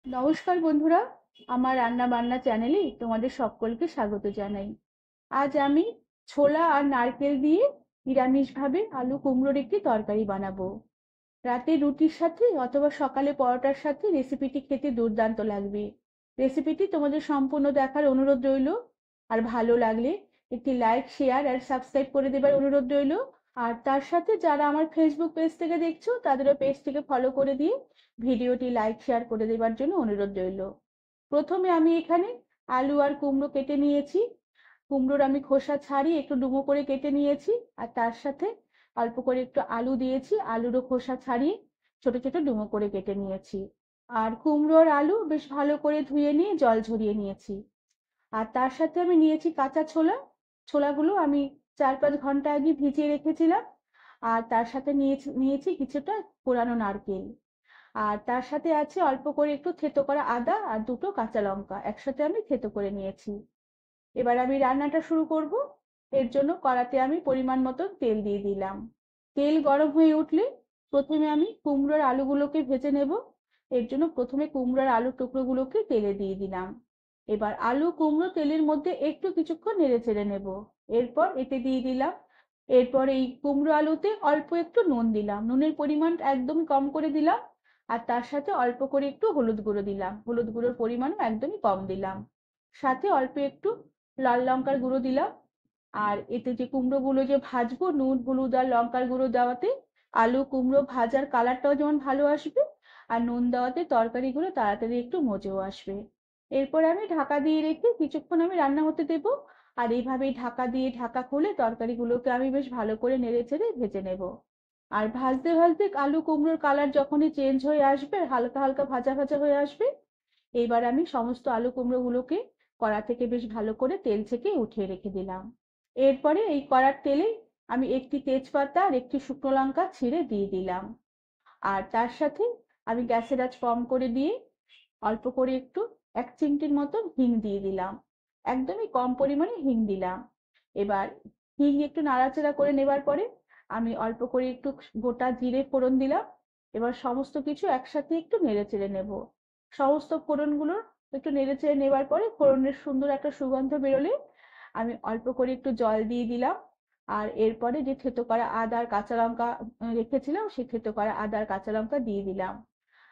নমস্কার বন্ধুরা, আমার রান্না বান্না চ্যানেলে তোমাদের সকলকে স্বাগত জানাই। আজ আমি ছোলা আর নারকেল দিয়ে নিরামিষভাবে আলু কুমড়োর একটি তরকারি বানাবো। রাতে রুটির সাথে অথবা সকালে পরোটার সাথে রেসিপিটি খেতে দুর্দান্ত লাগবে। রেসিপিটি তোমাদের সম্পূর্ণ দেখার অনুরোধ রইল। আর ভালো লাগলে একটি লাইক, শেয়ার আর সাবস্ক্রাইব করে দেবার অনুরোধ রইল। আর তার সাথে যারা আমার ফেসবুক পেজ থেকে দেখছো তাদেরও পেজটিকে ফলো করে দিয়ে ভিডিওটি লাইক শেয়ার করে দেবার জন্য অনুরোধ রইল। প্রথমে আমি এখানে আলু আর কুমড়ো কেটে নিয়েছি। কুমড়োর আমি খোসা ছাড়িয়ে একটু ডুমো করে কেটে নিয়েছি। আর তার সাথে অল্প করে একটু আলু দিয়েছি, আলুরও খোসা ছাড়িয়ে ছোট ছোট ডুমো করে কেটে নিয়েছি। আর কুমড়ো আর আলু বেশ ভালো করে ধুয়ে নিয়ে জল ঝরিয়ে নিয়েছি। আর তার সাথে আমি নিয়েছি কাঁচা ছোলা। ছোলাগুলো আমি 4-5 ঘন্টা আগে ভিজিয়ে রেখেছিলাম। আর তার সাথে নিয়েছি নিয়েছি কিছুটা কোরানো নারকেল। আর তার সাথে আছে অল্প করে একটু থেতো করা আদা আর দুটো কাঁচা লঙ্কা একসাথে আমি থেতো করে নিয়েছি। এবার আমি রান্নাটা শুরু করব। এর জন্য কড়াতে আমি পরিমাণ মতো তেল দিয়ে দিলাম। তেল গরম হয়ে উঠলে প্রথমে আমি কুমড়োর আলুগুলোকে ভেজে নেব। এর জন্য প্রথমে কুমড়োর আলুর টুকরোগুলোকে তেলে দিয়ে দিলাম। এবার আলু কুমড়ো তেলের মধ্যে একটু কিছুক্ষণ নেড়ে চেড়ে নেব। এরপর এতে দিয়ে দিলাম, এরপর এই কুমড়ো আলুতে অল্প একটু নুন দিলাম, নুনের পরিমাণ একদমই কম করে দিলাম। আর তার সাথে অল্প করে একটু হলুদ গুঁড়ো দিলাম, হলুদ গুঁড়োর পরিমাণও একদমই কম দিলাম। সাথে অল্প একটু লাল লঙ্কার গুঁড়ো দিলাম। আর এতে যে কুমড়োগুলো যে ভাজবো, নুন হলুদ আর লঙ্কার গুঁড়ো দেওয়াতে আলু কুমড়ো ভাজার কালারটাও যেমন ভালো আসবে, আর নুন দেওয়াতে তরকারিগুলো তাড়াতাড়ি একটু মজেও আসবে। এরপর আমি ঢাকা দিয়ে রেখে কিছুক্ষণ আমি রান্না হতে দেবো। আর এইভাবেই ঢাকা দিয়ে ঢাকা খুলে তরকারিগুলোকে আমি বেশ ভালো করে নেড়ে চেড়ে ভেজে নেব। আর ভাজতে ভাজতে আলু কুমড়োর কালার যখনই চেঞ্জ হয়ে আসবে, হালকা হালকা ভাজা ভাজা হয়ে আসবে, এইবার আমি সমস্ত আলু কুমড়োগুলোকে কড়া থেকে বেশ ভালো করে তেল ছেঁকে উঠিয়ে রেখে দিলাম। এরপরে এই কড়ার তেলে আমি একটি তেজপাতা আর একটি শুকনো লঙ্কা ছিঁড়ে দিয়ে দিলাম। আর তার সাথে আমি গ্যাসের আঁচ কম করে দিয়ে অল্প করে একটু 1 চিমটির মতো হিং দিয়ে দিলাম। একদমই কম পরিমাণে হিং দিলাম। এবার হিং একটু নাড়াচাড়া করে নেবার পরে আমি অল্প করে একটু গোটা জিরে ফোড়ন দিলাম। এবার সমস্ত কিছু একসাথে একটু নেড়ে চেড়ে নেব। সমস্ত ফোড়নগুলো একটু নেড়ে চেড়ে নেবার পরে ফোড়নের সুন্দর একটা সুগন্ধ বেরোলে আমি অল্প করে একটু জল দিয়ে দিলাম। আর এরপরে যে থেতো করা আদা আর কাঁচা লঙ্কা রেখেছিলাম, সেই থেতো করা আদা আর কাঁচা লঙ্কা দিয়ে দিলাম।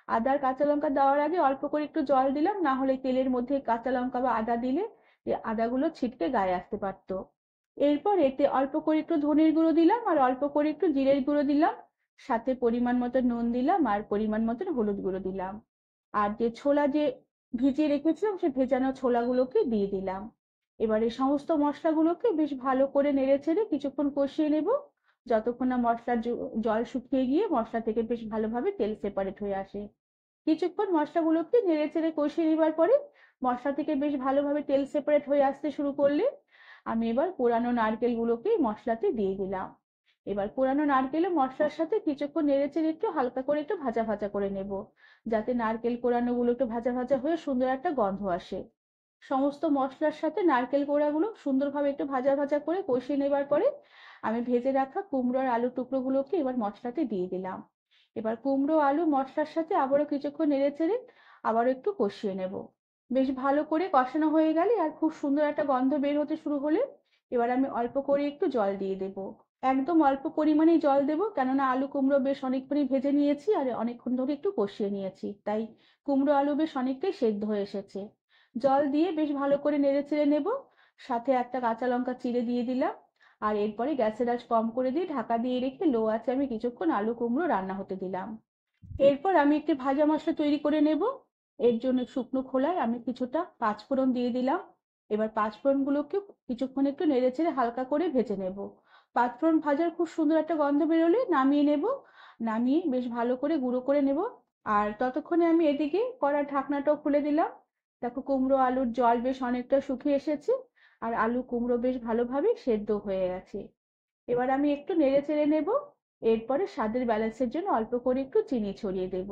আদা আর কাঁচা লঙ্কা দেওয়ার আগে অল্প করে একটু জল দিলাম, না হলে তেলের মধ্যে কাঁচা লঙ্কা বা আদা দিলে এই আদাগুলো ছিটকে গায়ে আসতে পারতো। এরপর এতে অল্প করে একটু ধনের গুঁড়ো দিলাম আর অল্প করে একটু জিরের গুঁড়ো দিলাম। সাথে পরিমাণ মতো নুন দিলাম আর পরিমাণ মতো হলুদ গুঁড়ো দিলাম। আর যে ছোলা যে ভিজিয়ে রেখেছিলাম সেই ভেজানো ছোলাগুলোকে দিয়ে দিলাম। এবারে সমস্ত মশলাগুলোকে বেশ ভালো করে নেড়ে চেড়ে কিছুক্ষণ কষিয়ে নেব, যতক্ষণ না মশলার জল শুকিয়ে গিয়ে মশলা থেকে বেশ ভালোভাবে তেল সেপারেট হয়ে আসে। কিছুক্ষণ মশলাগুলোকে নেড়ে চেড়ে কষিয়ে নেবার পরে মশলা থেকে বেশ ভালোভাবে তেল সেপারেট হয়ে আসতে শুরু করলে আমি এবার কোরানো নারকেলগুলোকে মশলাতে দিয়ে দিলাম। এবার কোরানো নারকেল ও মশলার সাথে কিছুক্ষণ নেড়ে চেড়ে একটু হালকা করে একটু ভাজা ভাজা করে নেব, যাতে নারকেল কোরানো গুলো একটু ভাজা ভাজা হয়ে সুন্দর একটা গন্ধ আসে। সমস্ত মশলার সাথে নারকেল কোড়াগুলো সুন্দরভাবে একটু ভাজা ভাজা করে কষিয়ে নেবার পরে আমি ভেজে রাখা কুমড়ো আর আলুর টুকরোগুলোকে এবার মশলাতে দিয়ে দিলাম। এবার কুমড়ো আলু মশলার সাথে আবারও কিছুক্ষণ নেড়ে চেড়ে আবারও একটু কষিয়ে নেব। বেশ ভালো করে কষানো হয়ে গেলে আর খুব সুন্দর একটা গন্ধ বের হতে শুরু হলে এবার আমি অল্প করে একটু জল দিয়ে দেব। একদম অল্প পরিমাণেই জল দেব, কেননা আলু কুমড়ো বেশ অনেকক্ষণই ভেজে নিয়েছি আর অনেকক্ষণ ধরে একটু কষিয়ে নিয়েছি, তাই কুমড়ো আলু বেশ অনেকটাই সেদ্ধ হয়ে এসেছে। জল দিয়ে বেশ ভালো করে নেড়ে চেড়ে নেব। সাথে একটা কাঁচা লঙ্কা চিড়ে দিয়ে দিলাম। আর এরপরে গ্যাসের আঁচ কম করে দিয়ে ঢাকা দিয়ে রেখে লো আঁচে আমি কিছুক্ষণ আলু কুমড়ো রান্না হতে দিলাম। এরপর আমি একটি ভাজা মশলা তৈরি করে নেব। এর জন্য শুকনো খোলায় আমি কিছুটা পাঁচফোড়ন দিয়ে দিলাম। এবার পাঁচফোড়নগুলোকে কিছুক্ষণ একটু নেড়ে চেড়ে হালকা করে ভেজে নেব। পাঁচফোড়ন ভাজার খুব সুন্দর একটা গন্ধ বেরোলে নামিয়ে নেব। নামিয়ে বেশ ভালো করে গুঁড়ো করে নেব। আর ততক্ষণে আমি এদিকে কড়ার ঢাকনাটাও খুলে দিলাম। দেখো কুমড়ো আলুর জল বেশ অনেকটা শুকিয়ে এসেছে। আর আলু কুমড়ো বেশ ভালোভাবে সেদ্ধ হয়ে গেছে। এবার আমি একটু নেড়ে চেড়ে নেব। এরপরে স্বাদের ব্যালেন্সের জন্য অল্প করে একটু চিনি ছড়িয়ে দেব।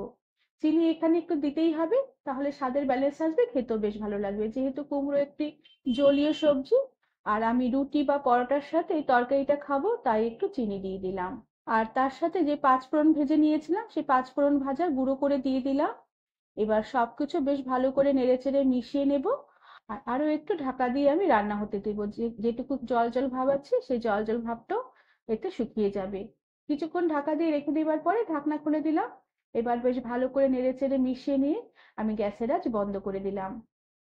চিনি এখানে একটু দিতেই হবে, তাহলে স্বাদের ব্যালেন্স আসবে, খেতেও বেশ ভালো লাগবে, যেহেতু কুমড়ো একটি জলীয় সবজি। আর আমি রুটি বা পরোটার সাথে এই তরকারিটা খাবো, তাই একটু চিনি দিয়ে দিলাম। আর তার সাথে যে পাঁচফোড়ন ভেজে নিয়েছিলাম সেই পাঁচফোড়ন ভাজা গুঁড়ো করে দিয়ে দিলাম। এবার সবকিছু বেশ ভালো করে নেড়েচেড়ে মিশিয়ে নেব। আর আরো একটু ঢাকা দিয়ে আমি রান্না হতে দেবো। যেটুকু জল জল ভাব আছে সেই জল জল ভাবটাও এতে শুকিয়ে যাবে। কিছুক্ষণ ঢাকা দিয়ে রেখে দেওয়ার পরে ঢাকনা খুলে দিলাম। এবার বেশ ভালো করে নেড়েচেড়ে মিশিয়ে নিয়ে আমি গ্যাসের আঁচ বন্ধ করে দিলাম।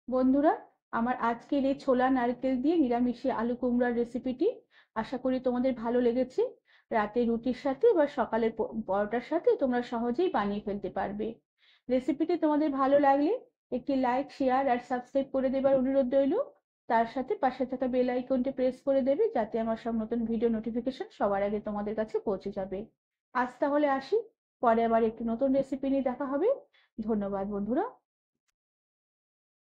বন্ধুরা, আমার আজকের এই ছোলা নারকেল দিয়ে নিরামিষে আলু কুমড়ার রেসিপিটি আশা করি তোমাদের ভালো লেগেছে। রাতে রুটির সাথে বা সকালের পরোটার সাথে তোমরা সহজেই বানিয়ে ফেলতে পারবে। রেসিপিটি তোমাদের ভালো লাগলে একটি লাইক, শেয়ার আর সাবস্ক্রাইব করে দেবার অনুরোধ রইল। তার সাথে পাশে থাকা বেল আইকনটি প্রেস করে দেবে, যাতে আমার সব নতুন ভিডিও নোটিফিকেশন সবার আগে তোমাদের কাছে পৌঁছে যাবে। আজ তাহলে আসি, পরে আবার একটি নতুন রেসিপি নিয়ে দেখা হবে। ধন্যবাদ বন্ধুরা।